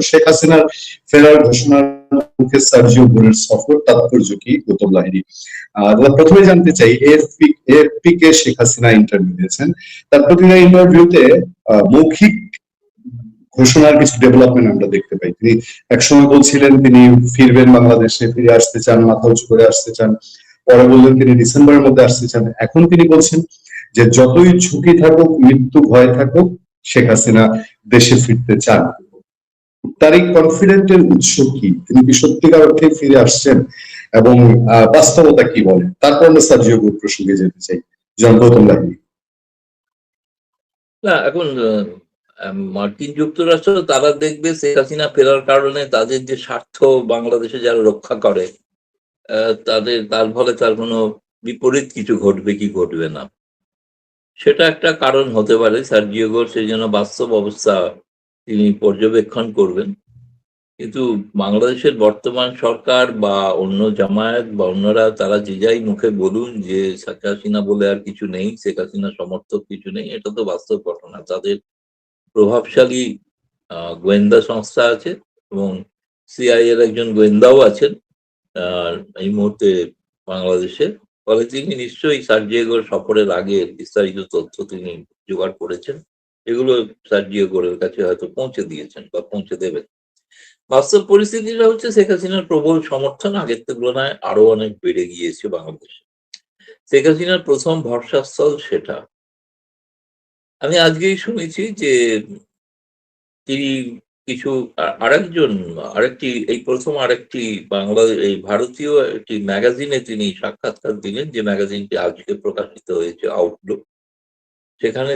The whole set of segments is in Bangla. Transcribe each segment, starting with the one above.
শেখ হাসিনার ফেরার ঘোষণার মুখে সার্জিও গুরের সফর তাৎপর্য কি? গৌতম লাহিড়ী। প্রথমে জানতে চাই, এএফপি কে শেখ হাসিনা ইন্টারভিউ দিয়েছেন, তার প্রতিটা ইন্টারভিউতে মৌখিক ঘোষণার কিছু ডেভেলপমেন্ট আমরা দেখতে পাই। তিনি একসময় বলছিলেন তিনি ফিরবেন বাংলাদেশে, ফিরে আসতে চান, মাথা উঁচু করে আসতে চান, পরে বললেন তিনি ডিসেম্বরের মধ্যে আসতে চান, এখন তিনি বলছেন যে যতই ঝুঁকি থাকুক, মৃত্যু ভয় থাকুক, শেখ হাসিনা দেশে ফিরতে চান। তার এই কনফিডেন্টের উৎস কি? তিনি কি সত্যিকার অর্থে ফিরে আসছেন এবং বাস্তবতা কি বলে? তারপর আমরা সার্জিও গুর প্রসঙ্গে যেতে চাই। জন গৌতম লাহিড়ী। না, এখন মার্কিন যুক্তরাষ্ট্র তারা দেখবে শেখ হাসিনা ফেরার কারণে তাদের যে স্বার্থ বাংলাদেশে যারা রক্ষা করে তার ফলে তার কোনো বিপরীত কিছু ঘটবে কি ঘটবে না, সেটা একটা কারণ হতে পারে। সার্জিও গোর সেই জন্য বাস্তব অবস্থা তিনি পর্যবেক্ষণ করবেন। কিন্তু বাংলাদেশের বর্তমান সরকার বা অন্য জামায়াত বা অন্যরা তারা যে যাই মুখে বলুন যে শেখ হাসিনা বলে আর কিছু নেই, শেখ হাসিনা সমর্থক কিছু নেই, এটা তো বাস্তব ঘটনা। তাদের প্রভাবশালী গোয়েন্দা সংস্থা আছে এবং সিআইএ এর একজন গোয়েন্দাও আছেন এই মুহূর্তে বাংলাদেশে। ফলে তিনি নিশ্চয়ই সার্জিও গোর সফরের আগে বিস্তারিত তথ্য তিনি জোগাড় করেছেন, এগুলো সার্জিও গোরের কাছে হয়তো পৌঁছে দিয়েছেন বা পৌঁছে দেবেন। বাস্তব পরিস্থিতিটা হচ্ছে শেখ হাসিনার প্রবল সমর্থন আগের তুলনায় আরো অনেক বেড়ে গিয়েছে বাংলাদেশে। শেখ হাসিনার প্রথম ভরসাস্থল সেটা। আমি আজকেই শুনেছি যে তিনি কিছু আরেকটি এই প্রথম আরেকটি এই ভারতীয় একটি ম্যাগাজিনে তিনি সাক্ষাৎকার দিলেন, যে ম্যাগাজিনটি আজকে প্রকাশিত হয়েছে, আউটলুক। সেখানে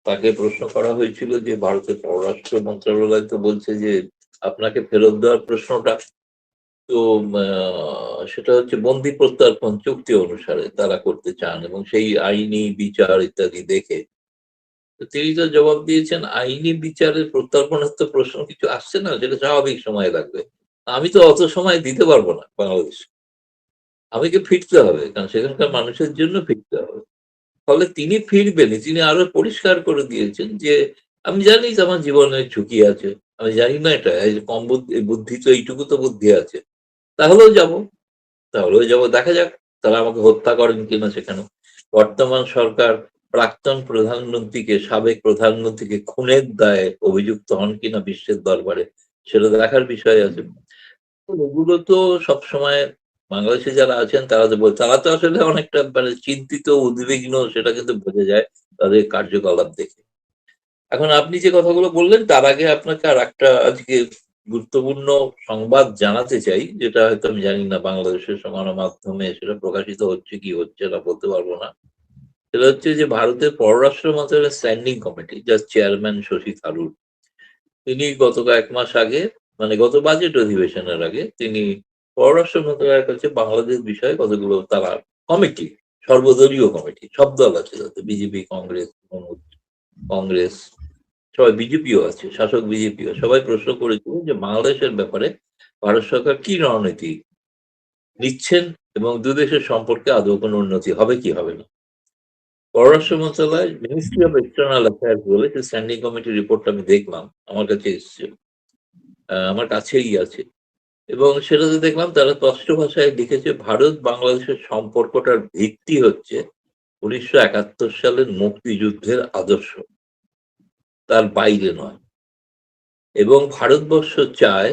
তাকে প্রশ্ন করা হয়েছিল যে ভারতের পররাষ্ট্র মন্ত্রণালয় তো বলছে যে আপনাকে ফেরত দেওয়ার প্রশ্নটা, তো সেটা হচ্ছে বন্দি প্রত্যর্পণ চুক্তি অনুসারে তারা করতে চান এবং সেই আইনি বিচার ইত্যাদি দেখে। তিনি তো জবাব দিয়েছেন, আইনি বিচারের প্রত্যর্পণের তো প্রশ্ন কিছু আসছে না, যেটা স্বাভাবিক সময় লাগবে। আমি তো অত সময় দিতে পারবো না বাংলাদেশে, আমাকে ফিরতে হবে, কারণ সেখানকার মানুষের জন্য ফিরতে হবে। ফলে তিনি ফিরবেনই। তিনি আরো পরিষ্কার করে দিয়েছেন যে আমি জানি যে আমার জীবনের ঝুঁকি আছে, আমি জানি না এটা এই যে কম বুদ্ধি তো এইটুকু তো বুদ্ধি আছে, তাহলেও যাব, দেখা যাক তারা আমাকে হত্যা করেন কিনা সেখানে। বর্তমান সরকার সাবেক প্রধানমন্ত্রীকে খুনের দায়ে অভিযুক্ত হন কিনা বিশ্বের দরবারে, সেটা দেখার বিষয় আছে। এগুলো তো সবসময় বাংলাদেশে যারা আছেন তারা তো আসলে অনেকটা মানে চিন্তিত, উদ্বিগ্ন, সেটা কিন্তু বোঝা যায় তাদের কার্যকলাপ দেখে। এখন আপনি যে কথাগুলো বললেন তার আগে আপনাকে আর একটা আজকে গুরুত্বপূর্ণ সংবাদ জানাতে চাই, যেটা হয়তো আমি জানি না বাংলাদেশের গণমাধ্যমে সেটা প্রকাশিত হচ্ছে কি হচ্ছে না বলতে পারবো না। সেটা হচ্ছে যে ভারতের পররাষ্ট্র মন্ত্রণালয়ের স্ট্যান্ডিং কমিটি, যার চেয়ারম্যান শশী থারুর, তিনি গত কয়েক মাস আগে, মানে গত বাজেট অধিবেশনের আগে, তিনি পররাষ্ট্র মন্ত্রণালয়ের কাছে বাংলাদেশ বিষয়ে কতগুলো তারা কমিটি, সর্বদলীয় কমিটি, সব দল আছে যাতে, বিজেপি, কংগ্রেস সবাই, বিজেপিও আছে, শাসক বিজেপিও, সবাই প্রশ্ন করেছিল যে বাংলাদেশের ব্যাপারে ভারত সরকার কি রণনীতি নিচ্ছেন এবং দুদেশের সম্পর্কে আদৌ কোনো উন্নতি হবে কি হবে না। পররাষ্ট্র মন্ত্রণালয় মিনিস্ট্রি অফ এক্সটার্নাল অ্যাফেয়ার্স বলে যে স্ট্যান্ডিং কমিটির রিপোর্টটা আমি দেখলাম, আমার কাছে এসছে, আমার কাছেই আছে, এবং সেটাতে দেখলাম তারা স্পষ্ট ভাষায় লিখেছে ভারত বাংলাদেশের সম্পর্কটার ভিত্তি হচ্ছে 1971 সালের মুক্তিযুদ্ধের আদর্শ, তার বাইরে নয়। এবং ভারতবর্ষ চায়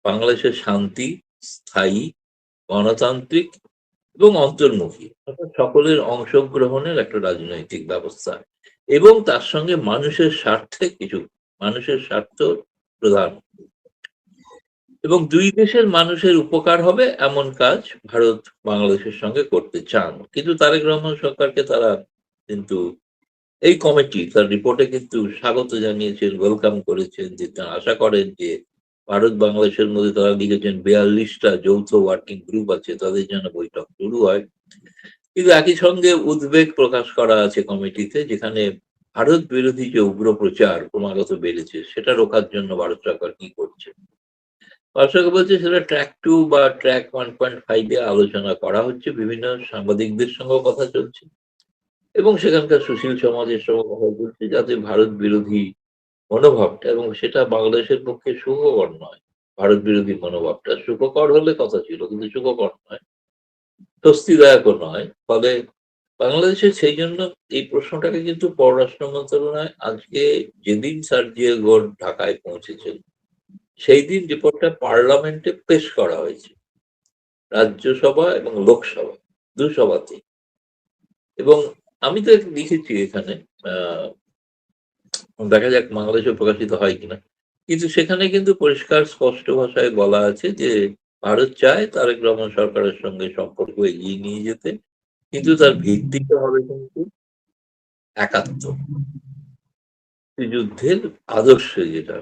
বাংলাদেশের শান্তি, স্থায়ী, গণতান্ত্রিক এবং অন্তর্মুখী, অর্থাৎ সকলের অংশগ্রহণের একটা রাজনৈতিক ব্যবস্থা, এবং তার সঙ্গে মানুষের স্বার্থ প্রধান, এবং দুই দেশের মানুষের উপকার হবে এমন কাজ ভারত বাংলাদেশের সঙ্গে করতে চান। কিন্তু তারেক রহমান সরকারকে তারা কিন্তু এই কমিটি তার রিপোর্টে কিন্তু স্বাগত জানিয়েছেন, ওয়েলকাম করেছেন, যে তারা আশা করেন যে ভারত বাংলাদেশের মধ্যে তারা লিখেছেন 42টা যৌথ ওয়ার্কিং গ্রুপ আছে, তাদের যেন বৈঠক শুরু হয়। কিন্তু একই সঙ্গে উদ্বেগ প্রকাশ করা আছে কমিটিতে, যেখানে ভারত বিরোধী যে উগ্র প্রচার ক্রমাগত বেড়েছে সেটা রোখার জন্য ভারত সরকার কি করছে। ভারত সরকার বলছে সেটা ট্র্যাক 2 বা ট্র্যাক 1.5 এ আলোচনা করা হচ্ছে, বিভিন্ন সাংবাদিকদের সঙ্গেও কথা চলছে এবং সেখানকার সুশীল সমাজের সঙ্গে কথা বলছে, যাতে ভারত বিরোধী মনোভাবটা, এবং সেটা বাংলাদেশের পক্ষে সুখকর নয়। ভারত বিরোধী মনোভাবটা সুখকর হলে কথা ছিল, কিন্তু সুখকর নয়, স্বস্তিদায়কও নয়। ফলে বাংলাদেশের সেই জন্য এই প্রশ্নটাকে কিন্তু পররাষ্ট্র মন্ত্রণালয় আজকে, যেদিন সার্জিও গোর ঢাকায় পৌঁছেছেন, সেই দিন রিপোর্টটা পার্লামেন্টে পেশ করা হয়েছে, রাজ্যসভা এবং লোকসভা, সভাতেই। এবং আমি তো লিখেছি এখানে, আহ দেখা যাক বাংলাদেশে প্রকাশিত হয় কিনা, কিন্তু সেখানে কিন্তু পরিষ্কার স্পষ্ট ভাষায় বলা আছে যে ভারত চায় তারেক রহমান সরকারের সঙ্গে সম্পর্ক এগিয়ে নিয়ে যেতে, কিন্তু তার ভিত্তিটা হবে কিন্তু একাত্ম যুদ্ধের আদর্শে, যেটা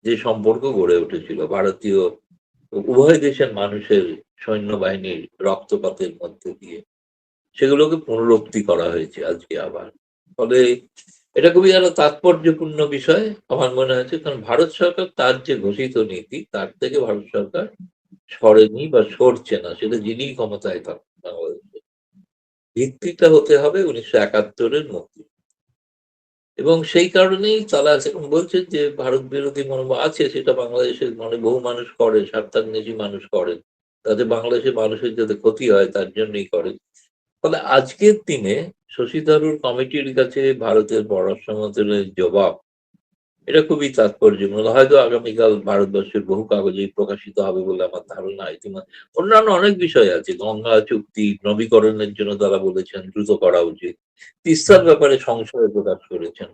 যে সম্পর্ক গড়ে উঠেছিল ভারতীয় উভয় দেশের মানুষের সৈন্যবাহিনীর রক্তপাতের মধ্যে দিয়ে, সেগুলোকে পুনরুক্তি করা হয়েছে আজকে আবার। ফলে এটা খুবই আরো তাৎপর্যপূর্ণ বিষয় আমার মনে হয়েছে, কারণ ভারত সরকার তার যে ঘোষিত নীতি, তার থেকে ভারত সরকার সরেনি বা সরছে না, সেটা যিনি ক্ষমতায় থাকুন বাংলাদেশে। ভিত্তিটা হতে হবে 1971-এর মুক্তি। এবং সেই কারণেই তারা এখন বলছেন যে ভারত বিরোধী মনোভাব আছে, সেটা বাংলাদেশের বহু মানুষ করে, স্বার্থান্বেষী মানুষ করেন, তাতে বাংলাদেশের মানুষের যাতে ক্ষতি হয় তার জন্যই করেন। ফলে আজকের দিনে শশী থারুর কমিটির কাছে ভারতের পররাষ্ট্র মন্ত্রণালয়ের জবাব, এটা খুবই তাৎপর্যপূর্ণ। হয়তো আগামীকাল ভারতবর্ষের বহু কাগজেই প্রকাশিত হবে বলে আমার ধারণা। ইতিমধ্যে অন্যান্য অনেক বিষয় আছে, গঙ্গা চুক্তি নবীকরণের জন্য তারা বলেছেন দ্রুত করা উচিত, তিস্তার ব্যাপারে সংশয় প্রকাশ করেছেন।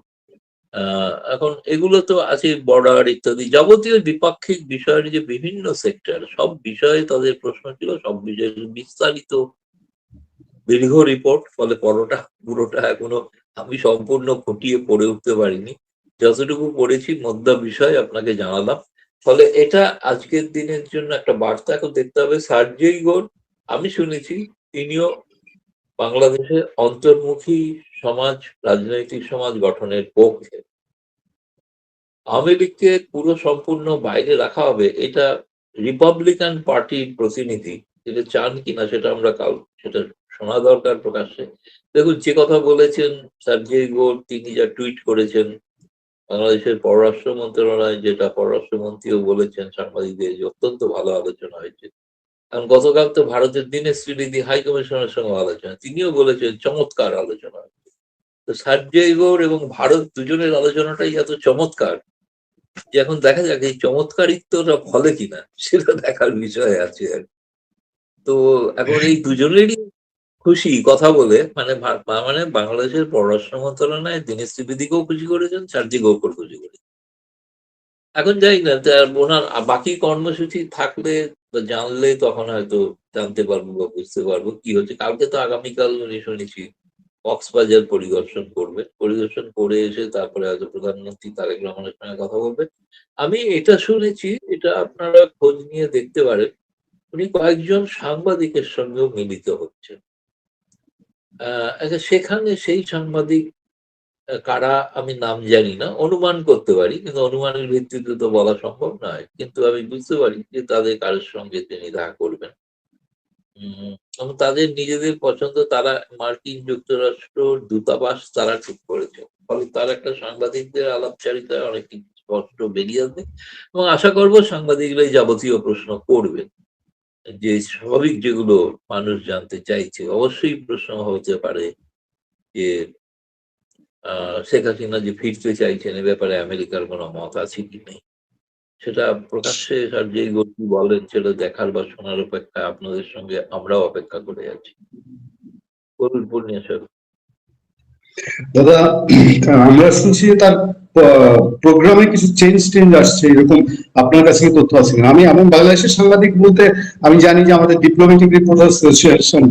এখন এগুলো তো আছে, বর্ডার ইত্যাদি যাবতীয় দ্বিপাক্ষিক বিষয়ের যে বিভিন্ন সেক্টর, সব বিষয়ে তাদের প্রশ্ন ছিল, সব বিষয়ে বিস্তারিত দীর্ঘ রিপোর্ট। ফলে পুরোটা এখনো আমি সম্পূর্ণ খুঁটিয়ে পড়ে উঠতে পারিনি, যতটুকু পড়েছি মধ্য বিষয় আপনাকে জানালাম। ফলে এটা আজকের দিনের জন্য একটা বার্তা। এখন দেখতে হবে সার্জিও গোর, আমি শুনেছি তিনিও বাংলাদেশে অন্তর্মুখী সমাজ, রাজনৈতিক সমাজ গঠনের পক্ষে। আওয়ামী লীগকে পুরো সম্পূর্ণ বাইরে রাখা হবে, এটা রিপাবলিকান পার্টির প্রতিনিধি যেটা চান কিনা সেটা আমরা সেটা শোনা দরকার প্রকাশ্যে। দেখুন, যে কথা বলেছেন সার্জিও গোর, তিনি যা টুইট করেছেন, বাংলাদেশের পররাষ্ট্র মন্ত্রণালয় যেটা, পররাষ্ট্রমন্ত্রীও বলেছেন সাংবাদিকদের যে অত্যন্ত ভালো আলোচনা হয়েছে। কারণ গতকাল তো ভারতের দীনেশ ত্রিবেদী হাই কমিশনের সঙ্গে আলোচনা, তিনিও বলেছেন চমৎকার আলোচনা হয়েছে। তো সার্জিও গোর এবং ভারত দুজনের আলোচনাটাই এত চমৎকার যে এখন দেখা যাক এই চমৎকারিত্বটা ফলে কিনা, সেটা দেখার বিষয় আছে আর কি। তো এখন এই দুজনেরই খুশি কথা বলে, মানে বাংলাদেশের পররাষ্ট্র মন্ত্রণালয় দীনেশ ত্রিবেদীকেও খুশি করেছেন, সার্জিও গোকেও খুশি করেছেন। এখন জানি না ওনার বাকি কর্মসূচি থাকলে বা জানলে তখন হয়তো জানতে পারবো বা বুঝতে পারবো কি হচ্ছে। কালকে তো আগামীকাল উনি শুনেছি কক্সবাজার পরিদর্শন করে এসে তারপরে হয়তো প্রধানমন্ত্রী তারেক রহমানের সঙ্গে কথা বলবেন। আমি এটা শুনেছি, এটা আপনারা খোঁজ নিয়ে দেখতে পারেন, উনি কয়েকজন সাংবাদিকের সঙ্গেও মিলিত হচ্ছেন। আচ্ছা, সেখানে সেই সাংবাদিক কারা আমি নাম জানি না, অনুমান করতে পারি, কিন্তু অনুমানের ভিত্তিতে তো বলা সম্ভব নয়। কিন্তু আমি বুঝতে পারি যে তাদের কারোর সঙ্গে তিনি দেখা করবেন। এবং তাদের নিজেদের পছন্দ, তারা মার্কিন যুক্তরাষ্ট্র দূতাবাস তারা ঠিক করেছে। ফলে তার একটা সাংবাদিকদের আলাপচারিতায় অনেক কিছু স্পষ্ট বেরিয়ে আসবে, এবং আশা করব সাংবাদিকরাই যাবতীয় প্রশ্ন করবেন, যে স্বাভাবিক যেগুলো মানুষ জানতে চাইছে। অবশ্যই প্রশ্ন হতে পারে যে শেখ হাসিনা যে ফিরতে চাইছেন, এ ব্যাপারে আমেরিকার কোনো মত আছে কি নেই। সেটা প্রকাশ্যে আর যে গতি বলেন, সেটা দেখার বা শোনার অপেক্ষায় আপনাদের সঙ্গে আমরাও অপেক্ষা করে আছি। বলুন পূর্ণিয়া স্যার। দাদা, আমরা শুনছি যে তার প্রোগ্রামে কিছু চেঞ্জ আসছে, এরকম আপনার কাছে কি তথ্য আছে কিনা? আমি বাংলাদেশের সাংবাদিক বলতে আমি জানি যে আমাদের ডিপ্লোম্যাটিক রিপোর্টার অ্যাসোসিয়েশন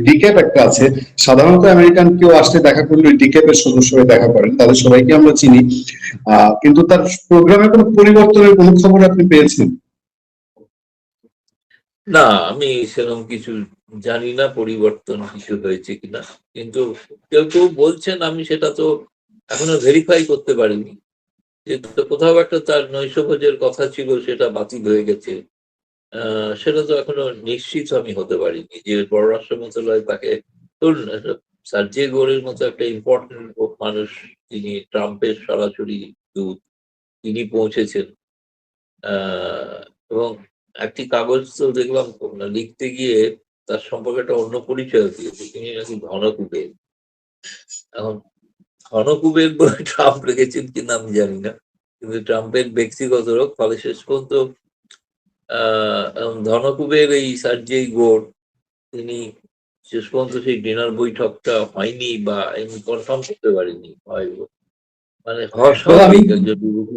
ডিক্যাপ একটা আছে। সাধারণত আমেরিকান কেউ আসলে দেখা করলে ডিক্যাপ এর সদস্য হয়ে দেখা করেন, তাদের সবাইকে আমরা চিনি। কিন্তু তার প্রোগ্রামে কোনো পরিবর্তনের কোনো খবর আপনি পেয়েছেন? না, আমি সেরকম কিছু জানি না পরিবর্তন কিছু হয়েছে কিনা, কিন্তু কেউ কেউ বলছেন, আমি সেটা তো এখনো ভেরিফাই করতে পারিনি, যে তো কোথাও একটা তার নৈশভোজের কথা ছিল, সেটা বাতিল হয়ে গেছে। সেটা তো এখনো নিশ্চিত আমি হতে পারিনি যে পররাষ্ট্র মন্ত্রণালয় তাকে, ধরুন সার্জিও গোরের মতো একটা ইম্পর্টেন্ট মানুষ, তিনি ট্রাম্পের সরাসরি দূত, তিনি পৌঁছেছেন। এবং একটি কাগজ তো দেখলাম লিখতে গিয়ে তার সম্পর্কে একটা অন্য পরিচয় দিয়েছে, তিনি নাকি ধনকুবের। এখন ধনকুবের বলে ট্রাম্প রেখেছেন কিনা আমি জানি না, কিন্তু ট্রাম্পের ব্যক্তিগত লোক, ফলে শেষ পর্যন্ত ধনকুবের এই সার্জেই গোর, তিনি শেষ পর্যন্ত সেই ডিনার বৈঠকটা হয়নি বা আমি কনফার্ম করতে পারিনি হয়, মানে হওয়া আমি স্বাভাবিক একজন বিরোধী।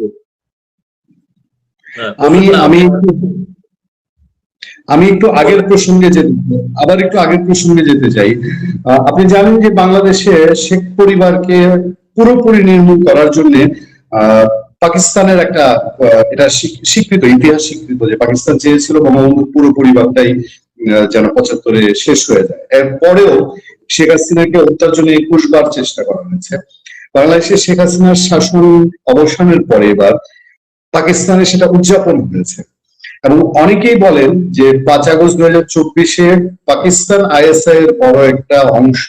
হ্যাঁ, আমি বলুন না আমি আপনার। আমি একটু আগের বলেন। প্রসঙ্গে যেতে আবার একটু আগের প্রসঙ্গে যেতে চাই। আপনি জানেন যে বাংলাদেশে শেখ পরিবারকে পুরোপুরি নির্মূল করার জন্য পাকিস্তানের একটা এটা স্বীকৃত, ইতিহাস স্বীকৃত যে পাকিস্তান চেয়েছিল বঙ্গবন্ধু পুরো পরিবারটাই যেন 75-এ শেষ হয়ে যায়। এরপরেও শেখ হাসিনাকে হত্যার জন্য 21 বার চেষ্টা করা হয়েছে। বাংলাদেশে শেখ হাসিনার শাসন অবসানের পরে এবার পাকিস্তানে সেটা উদযাপন হয়েছে, এবং অনেকেই বলেন যে 5 আগস্ট 2024-এ পাকিস্তান আইএসআই এর বড় একটা অংশ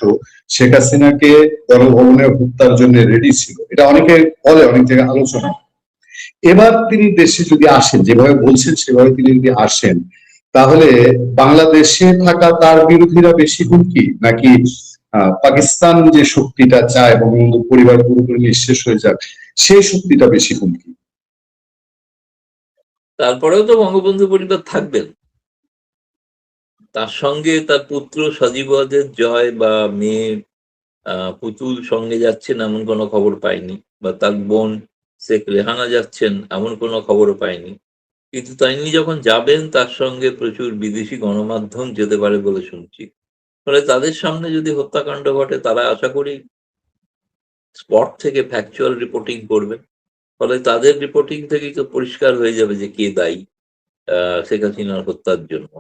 শেখ হাসিনাকে গণভবনে হত্যার জন্য রেডি ছিল। এটা অনেকে বলে, অনেক জায়গায় আলোচনা। এবার তিনি দেশে যদি আসেন, যেভাবে বলছেন সেভাবে তিনি যদি আসেন, তাহলে বাংলাদেশে থাকা তার বিরোধীরা বেশি হুমকি, নাকি পাকিস্তান যে শক্তিটা চায় বঙ্গবন্ধু পরিবার পুরোপুরি নিঃশেষ হয়ে যাক সেই শক্তিটা বেশি হুমকি? তারপরেও তো বঙ্গবন্ধু পরিবার থাকবেন, তার সঙ্গে তার পুত্র সজীবদের জয় বা মেয়ে পুতুল সঙ্গে যাচ্ছেন এমন কোনো খবর পাইনি, বা তার বোন শেখ রেহানা যাচ্ছেন এমন কোনো খবরও পাইনি। কিন্তু তিনি যখন যাবেন তার সঙ্গে প্রচুর বিদেশি গণমাধ্যম যেতে পারে বলে শুনছি। ফলে তাদের সামনে যদি হত্যাকাণ্ড ঘটে, তারা আশা করি স্পট থেকে ফ্যাকচুয়াল রিপোর্টিং করবেন। ফলে তাদের রিপোর্টিং থেকেই তো পরিষ্কার হয়ে যাবে যে কে দায়ী শেখ হাসিনার হত্যার জন্য।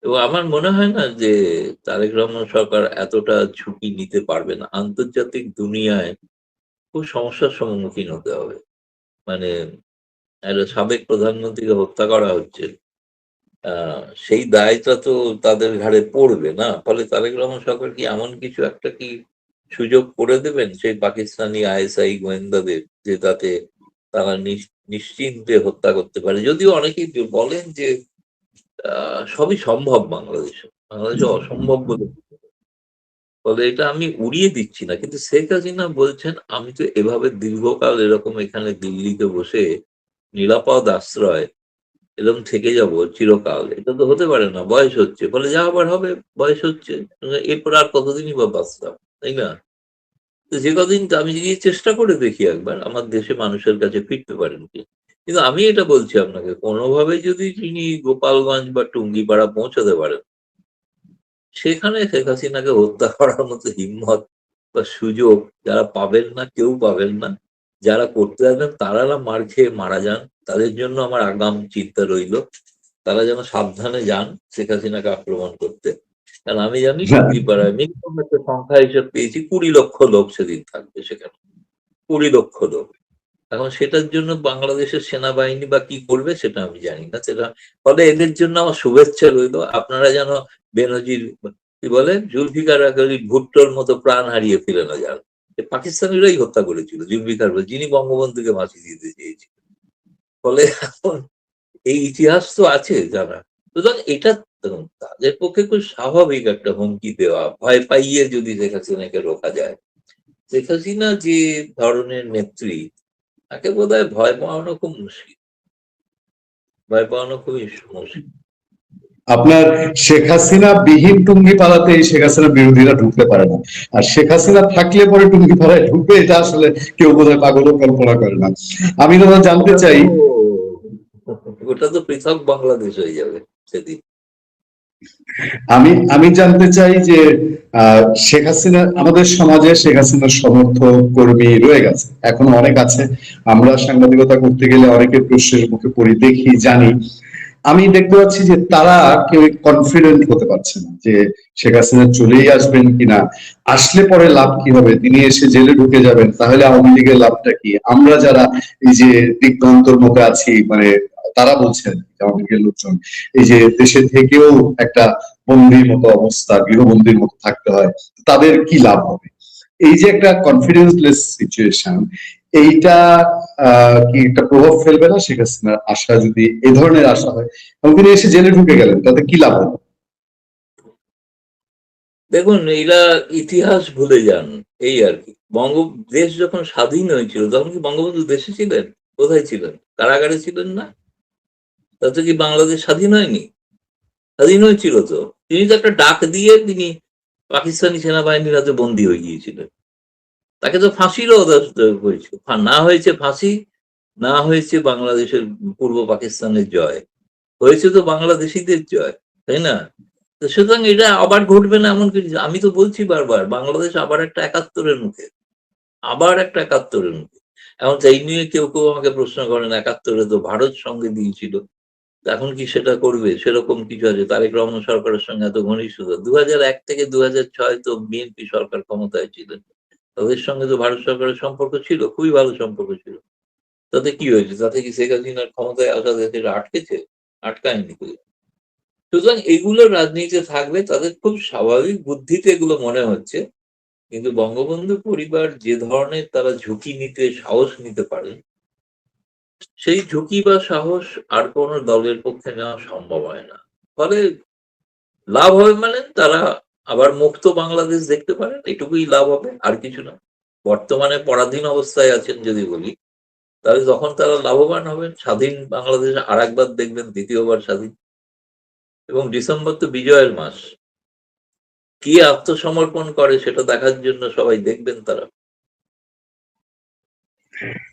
এবং আমার মনে হয় না যে তারেক রহমান সরকার এতটা ঝুঁকি নিতে পারবে না। আন্তর্জাতিক দুনিয়ায় খুব সমস্যার সম্মুখীন হতে হবে। মানে একটা সাবেক প্রধানমন্ত্রীকে হত্যা করা হচ্ছে, সেই দায়টা তো তাদের ঘাড়ে পড়বে না? ফলে তারেক রহমান সরকার কি এমন কিছু একটা কি সুযোগ করে দেবেন সেই পাকিস্তানি আইএসআই গোয়েন্দাদের, যে তাতে তারা নিশ্চিন্তে হত্যা করতে পারে? যদিও অনেকেই বলেন যে সবই সম্ভব বাংলাদেশে। বাংলাদেশে অসম্ভব বলে কিছু নেই। ফলে এটা আমি উড়িয়ে দিচ্ছি না। কিন্তু শেখ হাসিনা বলছেন, আমি তো এভাবে দীর্ঘকাল এরকম এখানে দিল্লিতে বসে নিরাপদ আশ্রয় এরকম থেকে যাব চিরকাল। এটা তো হতে পারে না। বয়স হচ্ছে। ফলে যা হবার হবে, বয়স হচ্ছে। এরপর আর কতদিনই বা বাঁচতাম, তাই না? তো যে কদিন আমি যদি চেষ্টা করে দেখি একবার আমার দেশে মানুষের কাছে ফিরতে পারেন কি। কিন্তু আমি এটা বলছি আপনাকে, কোনোভাবে যদি তিনি গোপালগঞ্জ বা টুঙ্গিপাড়া পৌঁছাতে পারেন, সেখানে শেখ হাসিনাকে হত্যা করার মতো হিম্মত বা সুযোগ যারা পাবেন না, কেউ পাবেন না। যারা করতে যাবেন তারা না মার খেয়ে মারা যান। তাদের জন্য আমার আগাম চিন্তা রইল। তারা যেন সাবধানে যান শেখ হাসিনাকে আক্রমণ করতে। কারণ আমি জানি টুঙ্গিপাড়ায় মিনিমাম একটা সংখ্যা হিসেব পেয়েছি, 20 লক্ষ লোক সেদিন থাকবে সেখানে। 20 লক্ষ লোক। এখন সেটার জন্য বাংলাদেশের সেনাবাহিনী বা কি করবে সেটা আমি জানি না। সেটা, ফলে এদের জন্য আমার শুভেচ্ছা রইল। আপনারা যেন বেনজির, কি বলে, জুলফিকার আলী ভুট্টোর মতো প্রাণ হারিয়ে ফেলে না যান। পাকিস্তানিরাই হত্যা করেছিল জুলফিকার, যিনি বঙ্গবন্ধুকে ফাঁসি দিতে চেয়েছিলেন। ফলে এখন এই ইতিহাস তো আছে জানা। সুতরাং এটা দেখুন, তাদের পক্ষে খুব স্বাভাবিক একটা হুমকি দেওয়া, ভয় পাইয়ে যদি শেখ হাসিনাকে রোকা যায়। শেখ হাসিনা যে ধরনের নেত্রী, তাকে বোধহয় ভয় পাওয়ানো খুব মুশকিল। ভয় পাওয়ানো খুবই মুশকিল। আপনার শেখ হাসিনা বিহীন টুঙ্গি পাড়াতে এই শেখ হাসিনা বিরোধীরা ঢুকতে পারে না, আর শেখ হাসিনা থাকলে পরে টুঙ্গি পাড়ায় ঢুকবে, এটা আসলে কেউ বোধহয় পাগলও কল্পনা করে না। আমি দাদা জানতে ওটা চাই, তো ওটা তো পৃথক বাংলাদেশ হয়ে যাবে সেদিন। আমি আমি জানতে চাই যে শেখ হাসিনা, আমাদের সমাজে শেখ হাসিনার সমর্থক কর্মী রয়ে গেছে, এখনো অনেক আছে। আমরা সাংবাদিকতা করতে গেলে অনেকের প্রশ্নের মুখে পড়ি, দেখি, জানি। আমি দেখতে পাচ্ছি যে তারা কেউ কনফিডেন্ট হতে পারছে না যে শেখ হাসিনা চলেই আসবেন কিনা, আসলে পরে লাভ কি হবে, তিনি এসে জেলে ঢুকে যাবেন, তাহলে আওয়ামী লীগের লাভটা কি? আমরা যারা এই যে দিগ্ভ্রান্তর মধ্যে আছি, মানে তারা বলছেন আওয়ামী লীগের লোকজন এই যে দেশে থেকেও একটা বন্দির মতো অবস্থা, গৃহবন্দির মতো থাকতে হয়, তাদের কি লাভ হবে? এই যে একটা কনফিডেন্সলেস সিচুয়েশন, এইটা কি একটা প্রভাব ফেলবে না শেখ হাসিনার আশা, যদি এ ধরনের আশা হয় এবং তিনি এসে জেলে ঢুকে গেলেন, তাতে কি লাভ হলো? দেখুন, এরা ইতিহাস ভুলে যান, এই আর কি। দেশ যখন স্বাধীন হয়েছিল তখন কি বঙ্গবন্ধু দেশে ছিলেন? কোথায় ছিলেন? কারাগারে ছিলেন না? তাতে কি বাংলাদেশ স্বাধীন হয়নি? স্বাধীন হয়েছিল তো। তিনি তো একটা ডাক দিয়ে তিনি পাকিস্তানি সেনাবাহিনীর হাতে বন্দী হয়ে গিয়েছিলেন। তাকে তো ফাঁসিরও হয়েছিল। না হয়েছে ফাঁসি, না হয়েছে বাংলাদেশের পূর্ব পাকিস্তানের জয়, হয়েছে তো বাংলাদেশিদের জয়, তাই না? তো সুতরাং এটা আবার ঘটবে না এমন কিছু। আমি তো বলছি বারবার, বাংলাদেশ আবার একটা একাত্তরের মুখে, আবার একটা একাত্তরের মুখে। এখন এই নিয়ে কেউ কেউ আমাকে প্রশ্ন করেন, একাত্তরে তো ভারত সঙ্গে দিয়েছিল, এখন কি সেটা করবে? সেরকম কিছু আছে? তারেক রহমান সরকারের সঙ্গে এত ঘনিষ্ঠতা। ২০০১ থেকে ২০০৬ তো বিএনপি সরকার ক্ষমতায় ছিলেন। তাদের সঙ্গে তো ভারত সরকারের সম্পর্ক ছিল, খুবই ভালো সম্পর্ক ছিল। তাতে কি হয়েছে? তাতে কি শেখ হাসিনার ক্ষমতায় আসা দেশের আটকেছে? আটকায়নি তো। সুতরাং এগুলো রাজনীতিতে থাকবে, তাদের খুব স্বাভাবিক বুদ্ধিতে এগুলো মনে হচ্ছে। কিন্তু বঙ্গবন্ধু পরিবার যে ধরনের তারা ঝুঁকি নিতে, সাহস নিতে পারেন, সেই ঝুঁকি বা সাহস আর কোন দলের পক্ষে নেওয়া সম্ভব হয় না। ফলে লাভ হবে মানে তারা আবার মুক্ত বাংলাদেশ দেখতে পারেন, এটুকুই লাভ হবে, আর কিছু না। বর্তমানে পরাধীন অবস্থায় আছেন যদি বলি, তাহলে তখন তারা লাভবান হবেন। স্বাধীন বাংলাদেশ আরেকবার দেখবেন, দ্বিতীয়বার স্বাধীন। এবং ডিসেম্বর তো বিজয়ের মাস। কি আত্মসমর্পণ করে সেটা দেখার জন্য সবাই দেখবেন তারা।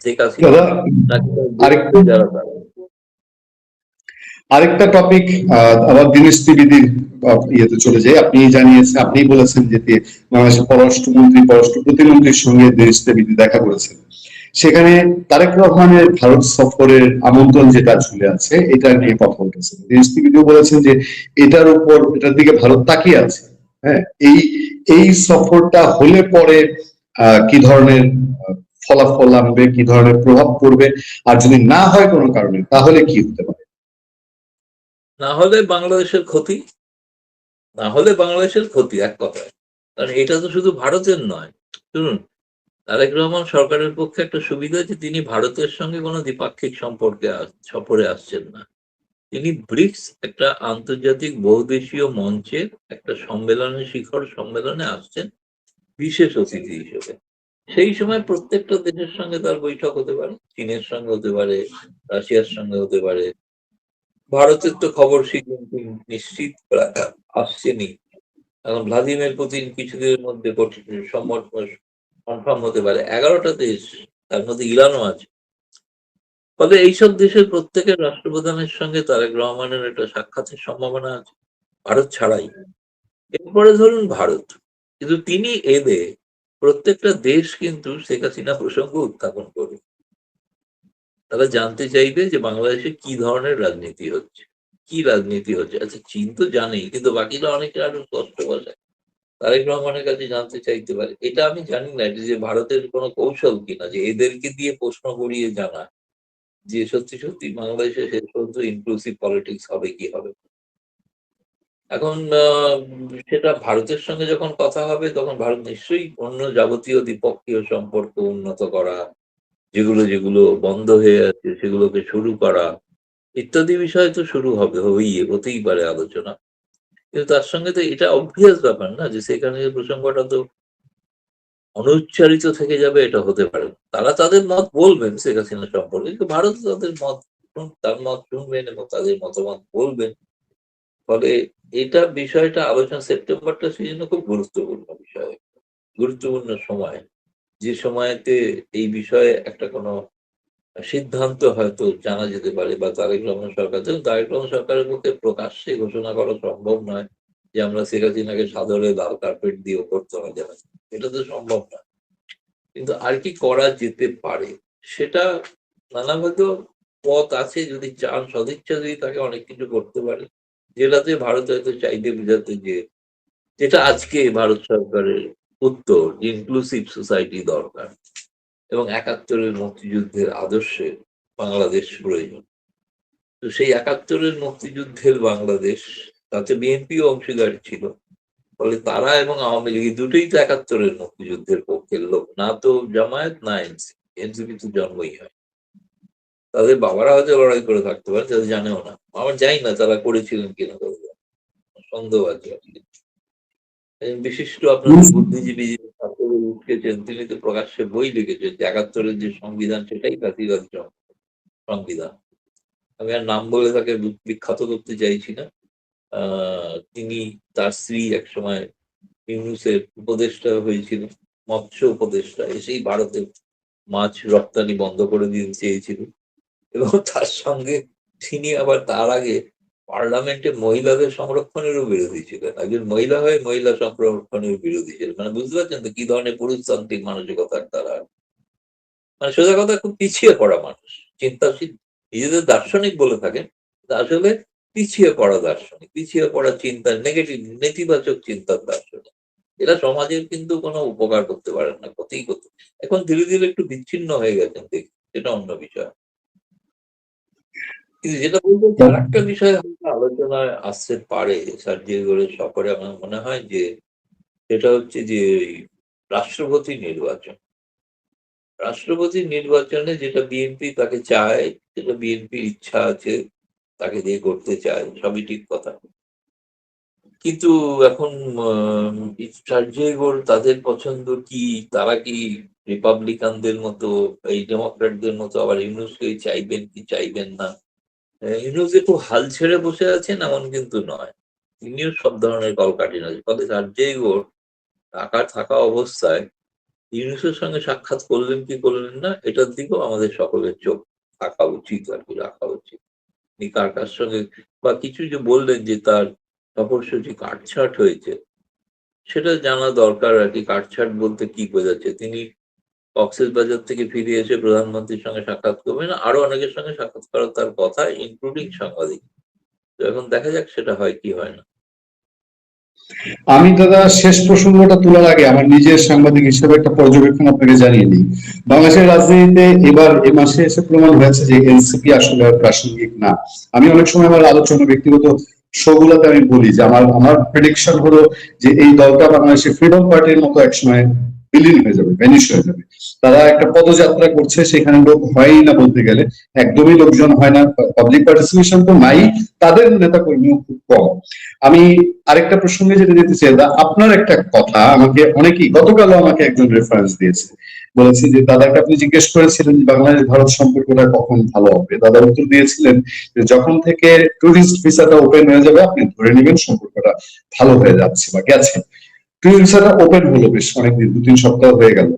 শেখ হাসিনা দাদা, নাকি তার আরেকটু বিরুদ্ধে যারা তারা। আরেকটা টপিক, আবার দিনেশ ত্রিবেদীর ইয়েতে চলে যাই। আপনি বলেছেন যে বাংলাদেশের পররাষ্ট্র প্রতিমন্ত্রীর সঙ্গে দিনেশ ত্রিবেদী দেখা করেছেন। সেখানে তারেক রহমানের ভারত সফরের আমন্ত্রণ যেটা ঝুলে আছে, এটা নিয়ে কথা বলেছেন। দিনেশ ত্রিবেদীও বলেছেন যে এটার দিকে ভারত তাকিয়ে আছে। হ্যাঁ, এই এই সফরটা হলে পরে কি ধরনের ফলাফল আনবে, কি ধরনের প্রভাব পড়বে, আর যদি না হয় কোনো কারণে, তাহলে কি হতে পারে? না হলে বাংলাদেশের ক্ষতি, না হলে বাংলাদেশের ক্ষতি, এক কথায়। কারণ এটা তো শুধু ভারতের নয়। শুনুন, তারেক রহমান সরকারের পক্ষে একটা সুবিধা যে তিনি ভারতের সঙ্গে কোনো দ্বিপাক্ষিক সফরে আসছেন না। তিনি ব্রিক্স, একটা আন্তর্জাতিক বহুদেশীয় মঞ্চের একটা শিখর সম্মেলনে আসছেন বিশেষ অতিথি হিসেবে। সেই সময় প্রত্যেকটা দেশের সঙ্গে তার বৈঠক হতে পারে। চীনের সঙ্গে হতে পারে, রাশিয়ার সঙ্গে হতে পারে। ভারতের তো খবর শীঘ্রই নিশ্চিত আসছেনই। এখন ভ্লাদিমির পুতিন কিছুদিনের মধ্যে কনফার্ম হতে পারে। ১১টা দেশ, তার মধ্যে ইরানও আছে। ফলে এইসব দেশের প্রত্যেকের রাষ্ট্রপ্রধানের সঙ্গে তারেক রহমানের একটা সাক্ষাতের সম্ভাবনা আছে, ভারত ছাড়াই। এরপরে ধরুন ভারত, কিন্তু তিনি এলে প্রত্যেকটা দেশ কিন্তু শেখ হাসিনা প্রসঙ্গ উত্থাপন করবে। তারা জানতে চাইবে যে বাংলাদেশে কি ধরনের রাজনীতি হচ্ছে, কি রাজনীতি হচ্ছে। আচ্ছা, চীন তো জানেই, কিন্তু বাকিরা অনেকে আরো স্পষ্ট ভাষায় তারেক রহমানের কাছে জানতে চাইতে পারে। এটা আমি জানি না এটা যে ভারতের কোনো কৌশল কিনা, যে এদেরকে দিয়ে প্রশ্ন করিয়ে জানা যে সত্যি সত্যি বাংলাদেশে শেষ পর্যন্ত ইনক্লুসিভ পলিটিক্স হবে কি হবে না। এখন সেটা ভারতের সঙ্গে যখন কথা হবে তখন ভারত নিশ্চয়ই অন্য যাবতীয় দ্বিপক্ষীয় সম্পর্ক উন্নত করা, যেগুলো যেগুলো বন্ধ হয়ে আছে সেগুলোকে শুরু করা ইত্যাদি বিষয় তো শুরু হবে, হতেই পারে আলোচনা। কিন্তু তার সঙ্গে তো এটা অবভিয়াস ব্যাপার না যে সেখানে প্রসঙ্গটা তো অনুচ্চারিত থেকে যাবে, এটা হতে পারে না। তারা তাদের মত বলবেন শেখ হাসিনা সম্পর্কে, কিন্তু ভারত তাদের তার মত শুনবেন এবং তাদের মতামত বলবেন। ফলে এটা বিষয়টা আলোচনা, সেপ্টেম্বরটা সেই জন্য খুব গুরুত্বপূর্ণ বিষয়, গুরুত্বপূর্ণ সময়। যে সময়তে এই বিষয়ে একটা কোনো সিদ্ধান্ত হয়তো জানা যেতে পারে, বা তারেক রহমান সরকার, যেমন তারেক রহমান সরকারের পক্ষে প্রকাশ্যে ঘোষণা করা সম্ভব নয় যে আমরা শেখ হাসিনাকে সাদরে লাল কার্পেট দিয়ে অভ্যর্থনা জানাই, এটা তো সম্ভব না। কিন্তু আর কি করা যেতে পারে সেটা নানাবিধ পথ আছে, যদি চান, সদিচ্ছা যদি তাকে অনেক কিছু করতে পারে। যেটাতে ভারত হয়তো চাইতে বুঝাতে যে যেটা আজকে ভারত সরকারের উত্তর, ইনক্লুসিভ সোসাইটি দরকার এবং ৭১-এর মুক্তিযুদ্ধের আদর্শে বাংলাদেশ প্রয়োজন। তো সেই ৭১-এর মুক্তিযুদ্ধের বাংলাদেশ, তাতে বিএনপিও অংশীদার ছিল। ফলে তারা এবং আওয়ামী লীগ দুটোই তো ৭১-এর মুক্তিযুদ্ধের পক্ষের লোক, না তো জামায়াত না এনসি। এনসিপি তো জন্মই হয়। তাদের বাবারা হয়তো লড়াই করে থাকতে পারে, তাদের জানেও না। আমার জানি না তারা করেছিলেন কিনা, সন্দেহ আছে আর কি। বিশিষ্ট আপনাদের বুদ্ধিজীবী যিনি ছাত্রদের উঠেছেন, তিনি তো প্রকাশ্যে বই লিখেছেন যে ৭১-এর যে সংবিধান সেটাই ফ্যাসিবাদী সংবিধান। আমি আর নাম বলে তাকে বিখ্যাত করতে চাইছি না। তিনি, তার স্ত্রী একসময় ইউনূসের উপদেষ্টা হয়েছিল, মৎস্য উপদেষ্টা, এসেই ভারতের মাছ রপ্তানি বন্ধ করে দিতে চেয়েছিল। এবং তার সঙ্গে তিনি আবার তার আগে পার্লামেন্টে মহিলাদের সংরক্ষণেরও বিরোধী ছিলেন। একজন মহিলা হয়ে মহিলা সংরক্ষণের বিরোধী ছিলেন। মানে বুঝতে পারছেন তো কি ধরনের পুরুষতান্ত্রিক মানসিকতার তারা। মানে সোজা কথা, খুব পিছিয়ে পড়া মানুষ, চিন্তাশীল, নিজেদের দার্শনিক বলে থাকেন, আসলে পিছিয়ে পড়া দার্শনিক, পিছিয়ে পড়া চিন্তার নেগেটিভ, নেতিবাচক চিন্তার দার্শনিক। এরা সমাজের কিন্তু কোনো উপকার করতে পারেন না, ক্ষতিই করতে। এখন ধীরে ধীরে একটু বিচ্ছিন্ন হয়ে গেছেন দেখি, সেটা অন্য বিষয়। কিন্তু যেটা বলবো যে আরেকটা বিষয় হয়তো আলোচনায় আসতে পারে সার্জিয়াগোরের সফরে, আমার মনে হয় যে সেটা হচ্ছে যে এই রাষ্ট্রপতি নির্বাচন। রাষ্ট্রপতি নির্বাচনে যেটা বিএনপি তাকে চায়, যেটা বিএনপির ইচ্ছা আছে, তাকে দিয়ে করতে চায়, সবই ঠিক কথা। কিন্তু এখন সার্জিয়াগোর তাদের পছন্দ কি, তারা কি রিপাবলিকানদের মতো, এই ডেমোক্র্যাটদের মতো আবার ইউনূসকেই চাইবেন কি চাইবেন না। ইউনূস একটু হাল ছেড়ে বসে আছেন এমন কিন্তু নয়। তিনিও সব ধরনের কলকাঠি আছে। ফলে সার্জিয়াগোর ঢাকা থাকা অবস্থায় ইউনূসের সঙ্গে সাক্ষাৎ করলেন কি করলেন না, এটার দিকেও আমাদের সকলের চোখ থাকা উচিত আর কি, রাখা উচিত। তিনি কার কার সঙ্গে বা কিছু যে বললেন যে তার সফরসূচি কাটছাঁট হয়েছে, সেটা জানা দরকার আর কি। কাটছাঁট বলতে কি বোঝাচ্ছে? তিনি কক্সবাজার থেকে ফিরে এসে প্রধানমন্ত্রীর সঙ্গে সাক্ষাৎ করবেন, আরো অনেকের সঙ্গে সাক্ষাৎ করার তার কথা, ইনক্লুডিং সাংবাদিক। তো এখন দেখা যাক সেটা হয় কি হয় না। আমি দাদা শেষ প্রসঙ্গটা তোলার আগে আমার নিজের সাংবাদিক হিসেবে একটা পর্যবেক্ষণ আপনাকে জানিয়ে দিই। বাংলাদেশের রাজনীতিতে এবার এ মাসে এসে প্রমাণ হয়েছে যে এনসিপি আসলে আর প্রাসঙ্গিক না। আমি অনেক সময় আমার আলোচনা ব্যক্তিগত শোগুলোতে আমি বলি যে আমার আমার প্রেডিকশন হলো যে এই দলটা বাংলাদেশের ফ্রিডম পার্টির মতো একসময় বিলীন হয়ে যাবে, ভ্যানিশ হয়ে যাবে। তারা একটা পদযাত্রা করছে, সেখানে লোক হয়ই না বলতে গেলে, একদমই লোকজন হয় না, পাবলিক পার্টিসিপেশন তো নাই, তাদের নেতা কর্মীও খুব কম। আমি আরেকটা প্রসঙ্গে যেতে যেতে চাই, আপনার একটা কথা আমাকে অনেকেই, গতকালও আমাকে একজন রেফারেন্স দিয়েছে, বলেছে যে দাদাকে আপনি জিজ্ঞেস করেছিলেন বাংলাদেশ ভারত সম্পর্কটা কখন ভালো হবে, দাদা উত্তর দিয়েছিলেন যে যখন থেকে টুরিস্ট ভিসাটা ওপেন হয়ে যাবে আপনি ধরে নেবেন সম্পর্কটা ভালো হয়ে যাচ্ছে বা গেছে। টুরিস্ট ভিসাটা ওপেন হলো বেশ অনেকদিন, ২-৩ সপ্তাহ হয়ে গেল,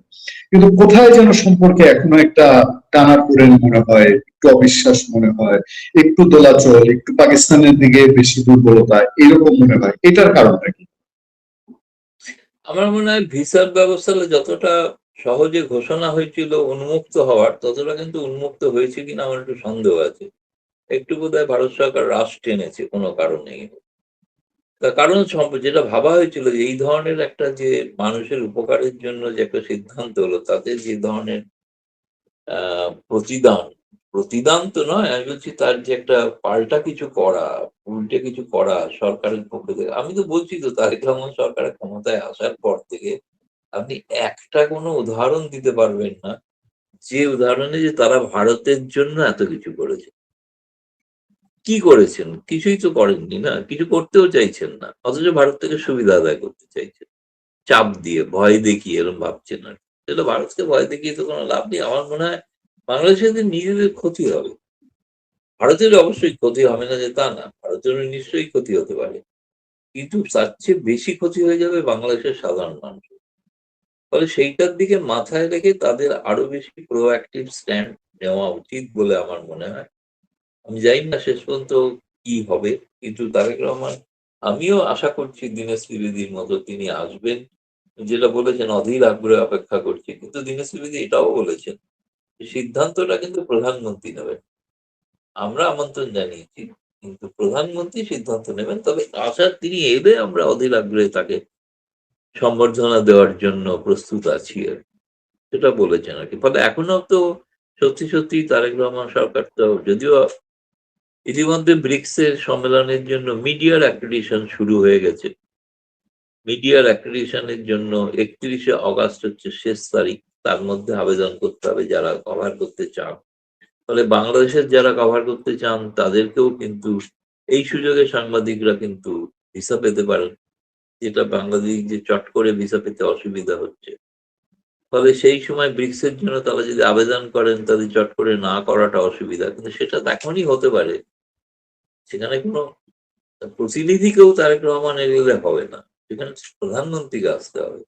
কিন্তু কোথায় যেন সম্পর্কে এখনো একটা টানাপোড়েন মনে হয়, একটু অবিশ্বাস মনে হয়, একটু দোলাচল, একটু পাকিস্তানের দিকে বেশি দুর্বলতা এরকম মনে হয়। এটার কারণটা কি? আমার মনে হয় ভিসার ব্যবস্থা যতটা সহজে ঘোষণা হয়েছিল উন্মুক্ত হওয়ার, ততটা কিন্তু উন্মুক্ত হয়েছে কিনা আমার একটু সন্দেহ আছে। একটু বোধহয় ভারত সরকার রাশ টেনেছে কোনো কারণে। তার কারণ যেটা ভাবা হয়েছিল যে এই ধরনের একটা যে মানুষের উপকারের জন্য যে একটা সিদ্ধান্ত হলো, তাতে যে ধরনের প্রতিদান, প্রতিদান তো নয়, আমি বলছি তার যে একটা পাল্টা কিছু করা, উল্টে কিছু করা সরকারের পক্ষ থেকে। আমি তো বলছি তো তারেক রহমান সরকারের ক্ষমতায় আসার পর থেকে আপনি একটা কোনো উদাহরণ দিতে পারবেন না যে উদাহরণে যে তারা ভারতের জন্য এত কিছু করেছে। কি করেছেন? কিছুই তো করেননি না, কিছু করতেও চাইছেন না, অথচ ভারত থেকে সুবিধা আদায় করতে চাইছেন চাপ দিয়ে, ভয় দেখিয়ে, এরকম ভাবছেন আর কি। সেটা ভারতকে ভয় দেখিয়ে তো কোনো লাভ নেই। আমার মনে হয় বাংলাদেশের নিজেদের ক্ষতি হবে। ভারতের অবশ্যই ক্ষতি হবে না যে তা না, ভারতের নিশ্চয়ই ক্ষতি হতে পারে, কিন্তু তার চেয়ে বেশি ক্ষতি হয়ে যাবে বাংলাদেশের সাধারণ মানুষ। ফলে সেইটার দিকে মাথায় রেখে তাদের আরো বেশি প্রোঅ্যাক্টিভ স্ট্যান্ড নেওয়া উচিত বলে আমার মনে হয়। আমি জানি না শেষ পর্যন্ত কি হবে, কিন্তু তারেক রহমান, আমিও আশা করছি দীনেশ ত্রিবেদীর মতো তিনি আসবেন। যেটা বলেছেন অধীর আগ্রহে অপেক্ষা করছি, কিন্তু দীনেশ ত্রিবেদী এটাও বলেছেন সিদ্ধান্তটা কিন্তু প্রধানমন্ত্রী নেবেন। আমরা আমন্ত্রণ জানিয়েছি, কিন্তু প্রধানমন্ত্রী সিদ্ধান্ত নেবেন। তবে তিনি এলে আমরা অধীর আগ্রহে তাকে সম্বর্ধনা দেওয়ার জন্য প্রস্তুত আছি আর কি। সেটা বলেছেন আর কি। ফলে এখনো তো সত্যি সত্যি তারেক রহমান সরকার তো, যদিও ইতিমধ্যে ব্রিক্স এর সম্মেলনের জন্য মিডিয়ার অ্যাক্রিডিটেশন শুরু হয়ে গেছে। মিডিয়ার অ্যাক্রিডিটেশনের জন্য ৩১শে অগাস্ট হচ্ছে শেষ তারিখ। তার মধ্যে আবেদন করতে হবে যারা কভার করতে চান। ফলে বাংলাদেশের যারা কভার করতে চান তাদেরকেও কিন্তু এই সুযোগে সাংবাদিকরা কিন্তু ভিসা পেতে পারেন, যেটা বাংলাদেশ যে চট করে ভিসা পেতে অসুবিধা হচ্ছে। ফলে সেই সময় ব্রিক্সের জন্য তারা যদি আবেদন করেন তাদের চট করে না করাটা অসুবিধা, কিন্তু সেটা তখনই হতে পারে সেখানে কোনো প্রতিনিধিকেও তারেক রহমান এলে হবে না, সেখানে প্রধানমন্ত্রীকে আসতে হবে।